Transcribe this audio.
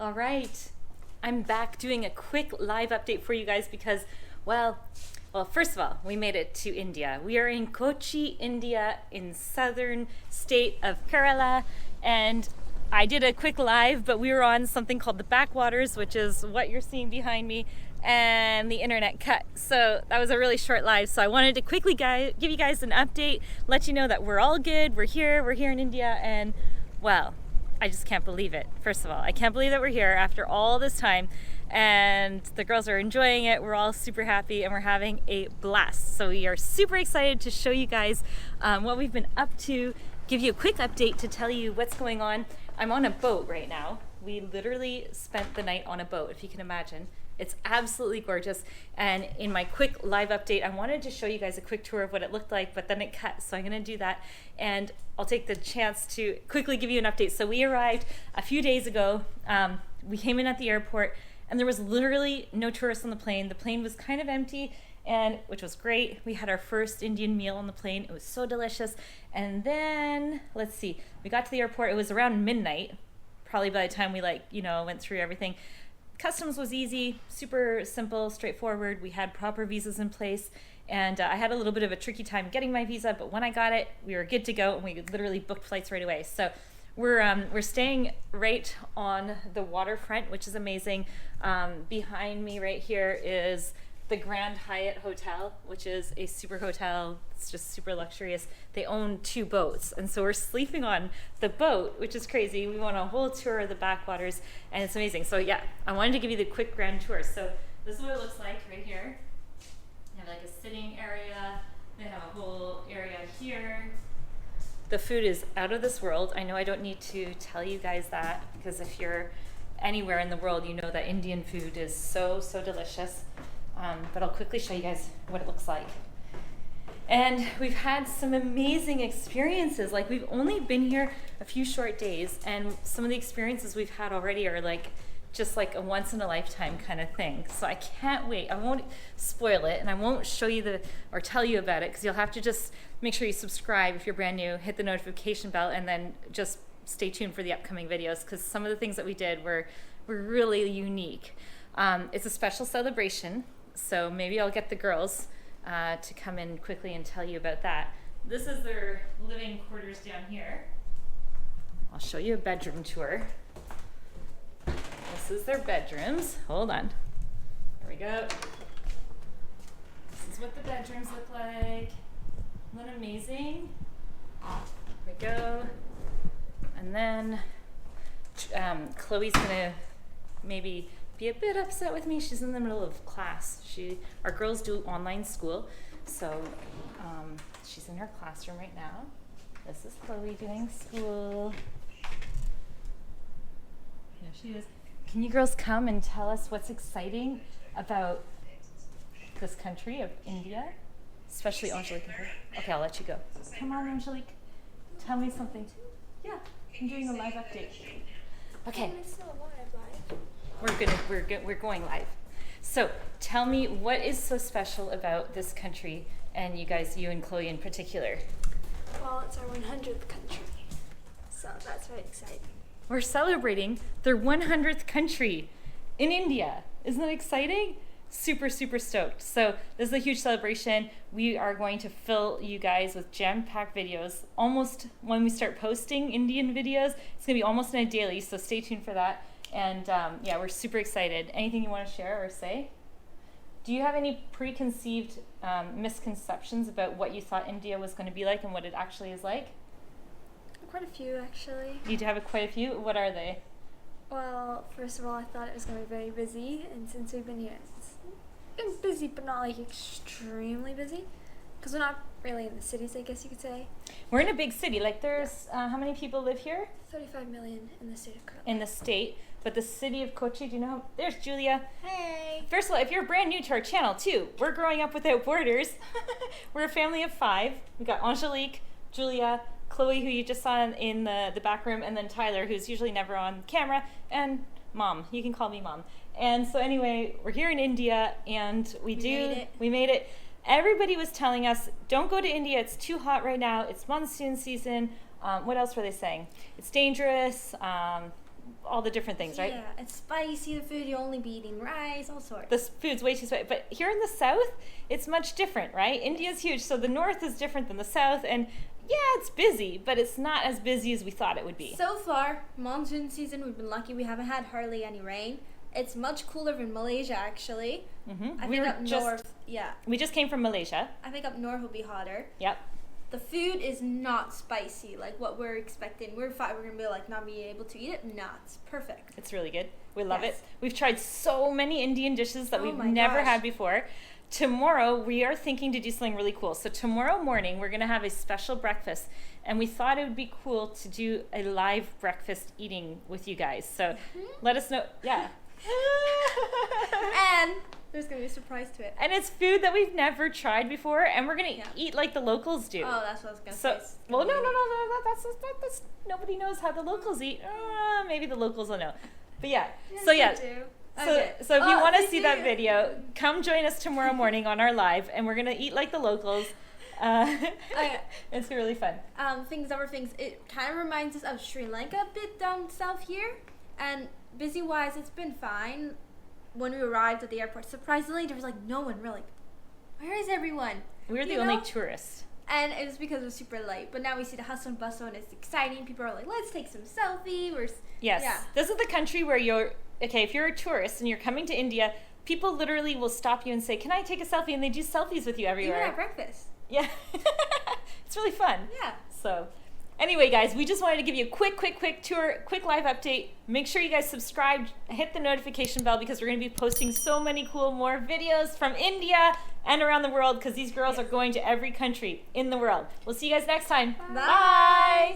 All right, I'm back doing a quick live update for you guys because, well, first of all, we made it to India. We are in Kochi, India, in southern state of Kerala, and I did a quick live, but we were on something called the Backwaters, which is what you're seeing behind me, and the internet cut. So that was a really short live. So I wanted to quickly give you guys an update, let you know that we're all good. We're here in India, and well, I just can't believe it. First of all, I can't believe that we're here after all this time, and the girls are enjoying it. We're all super happy and we're having a blast. So we are super excited to show you guys what we've been up to, give you a quick update to tell you what's going on. I'm on a boat right now. We literally spent the night on a boat, if you can imagine. It's absolutely gorgeous. And in my quick live update, I wanted to show you guys a quick tour of what it looked like, but then it cut. So I'm gonna do that. And I'll take the chance to quickly give you an update. So we arrived a few days ago. We came in at the airport and there was literally no tourists on the plane. The plane was kind of empty, which was great. We had our first Indian meal on the plane. It was so delicious. And then, let's see, we got to the airport. It was around midnight, probably by the time we went through everything. Customs was easy, super simple, straightforward. We had proper visas in place, and I had a little bit of a tricky time getting my visa, but when I got it, we were good to go, and we literally booked flights right away. So we're staying right on the waterfront, which is amazing. Behind me right here is the Grand Hyatt Hotel, which is a super hotel. It's just super luxurious. They own 2 boats, and so we're sleeping on the boat, which is crazy. We went on a whole tour of the backwaters, and it's amazing. So yeah, I wanted to give you the quick grand tour. So this is what it looks like right here. They have like a sitting area. They have a whole area here. The food is out of this world. I know I don't need to tell you guys that, because if you're anywhere in the world, you know that Indian food is so delicious. But I'll quickly show you guys what it looks like. And we've had some amazing experiences. Like, we've only been here a few short days, and some of the experiences we've had already are just like a once in a lifetime kind of thing. So I can't wait. I won't spoil it, and I won't show you or tell you about it, because you'll have to just make sure you subscribe if you're brand new, hit the notification bell, and then just stay tuned for the upcoming videos, because some of the things that we did were really unique. It's a special celebration. So maybe I'll get the girls to come in quickly and tell you about that. This is their living quarters down here. I'll show you a bedroom tour. This is their bedrooms. Hold on. There we go. This is what the bedrooms look like. Isn't that amazing? There we go. And then Chloe's gonna maybe be a bit upset with me. She's in the middle of class. Our girls do online school, so she's in her classroom right now. This is Chloe doing school. Here she is. Can you girls come and tell us what's exciting about this country of India, especially Angelique and her? Okay, I'll let you go. Come on, Angelique. Tell me something. Yeah, I'm doing a live update. Okay. We're going live. So tell me, what is so special about this country, and you and Chloe in particular? Well, it's our 100th country, so that's very exciting. We're celebrating their 100th country in India. Isn't that exciting? Super stoked. So this is a huge celebration. We are going to fill you guys with jam-packed videos. Almost, when we start posting Indian videos, it's gonna be almost on a daily, so stay tuned for that. And yeah, we're super excited. Anything you want to share or say? Do you have any preconceived misconceptions about what you thought India was going to be like and what it actually is like? Quite a few, actually. You do have quite a few? What are they? Well, first of all, I thought it was going to be very busy, and since we've been here, it's been busy, but not like extremely busy, because we're not really in the cities, I guess you could say. We're in a big city. Like, there's how many people live here? 35 million in the state of Kerala. In the state. But the city of Kochi, do you know? There's Julia. Hey. First of all, if you're brand new to our channel too, we're growing up without borders. We're a family of 5. We got Angelique, Julia, Chloe, who you just saw in the back room, and then Tyler, who's usually never on camera, and Mom. You can call me Mom. And so anyway, we're here in India, and we made it. Everybody was telling us, don't go to India. It's too hot right now. It's monsoon season. What else were they saying? It's dangerous. all the different things, right? Yeah, it's spicy, the food, you only be eating rice, all sorts. The food's way too spicy. But here in the south, it's much different, right? India's huge, so the north is different than the south, and yeah, it's busy, but it's not as busy as we thought it would be. So far, monsoon season, we've been lucky. We haven't had hardly any rain. It's much cooler than Malaysia, actually. Mm-hmm. I think up north, We just came from Malaysia. I think up north will be hotter. Yep. The food is not spicy, like what we're expecting. We're gonna be like not be able to eat it. Nah, it's perfect. It's really good. We love Yes. it. We've tried so many Indian dishes that Oh we've my never gosh. had before. Tomorrow, we are thinking to do something really cool. So tomorrow morning, we're going to have a special breakfast. And we thought it would be cool to do a live breakfast eating with you guys. So let us know. Yeah. And there's gonna be a surprise to it. And it's food that we've never tried before. And we're going to Yeah. eat like the locals do. Oh, that's what I was gonna So, say. It's well, gonna no, be- that's nobody knows how the locals eat. Maybe the locals will know. But yeah, Yes, so yeah. they do. So, Okay. so if you Oh, want to they see that do. video, come join us tomorrow morning on our live, and we're gonna eat like the locals. Okay. It's really fun. Other things. It kind of reminds us of Sri Lanka a bit down south here, and busy wise, it's been fine. When we arrived at the airport, surprisingly, there was like no one. We're like, where is everyone? We're the You only know? tourists. And it was because it was super late. But now we see the hustle and bustle, and it's exciting. People are like, let's take some selfie. Yes, Yeah. this is the country where if you're a tourist and you're coming to India, people literally will stop you and say, "Can I take a selfie?" And they do selfies with you Even everywhere. at breakfast. Yeah, it's really fun. Yeah. So, anyway, guys, we just wanted to give you a quick live update. Make sure you guys subscribe, hit the notification bell because we're going to be posting so many cool more videos from India and around the world because these girls are going to every country in the world. We'll see you guys next time. Bye.